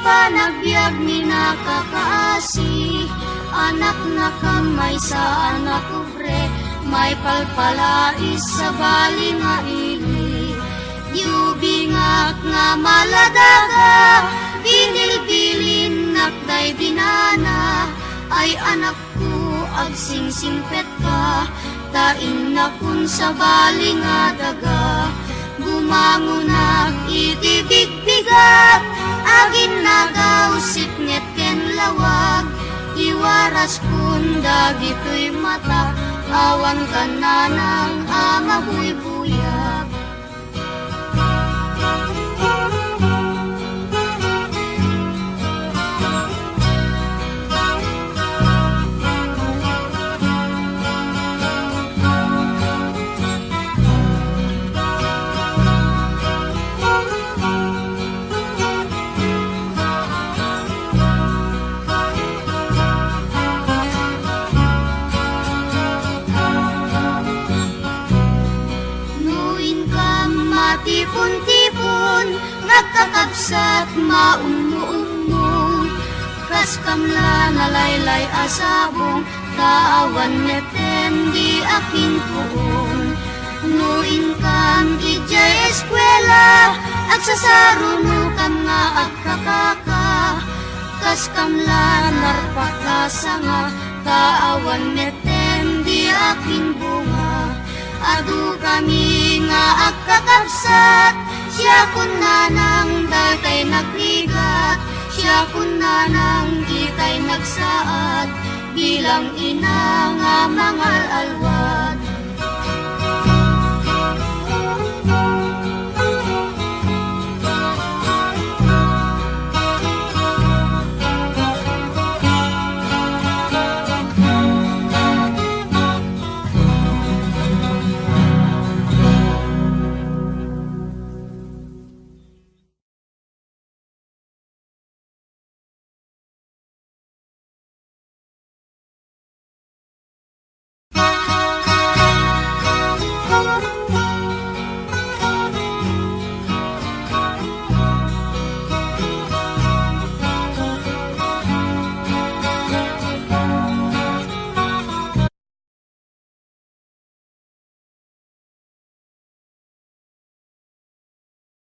panagbiag ni nakakaasi, anak na kamay sa anak kubre, may palpalais sa bali nga ili. Yubingak nga maladaga, binilbilin nakday binana, ay anak ko agsingsingpet ka, tain na kun sa bali nga daga. Gumangunak itibigbigat, agin nagausit nget ken lawag, iwaras kun dagito'y mata, awan ka na ng amabuybuyak. Tipon-tipon, nagkakabsat maungo-ungo, kas kamla nalaylay asabong, taawan neten di aking puon. Nuin kam ijay eskwela, at sasaruno kam nga agkakaka, kas kamla narpakasa nga, taawan neten di aking bunga. Adu kami nga agkakabsat, siya kun nanang datay nagrigat, siya kun nanang ditay nagsaad, bilang ina nga mangal alwat.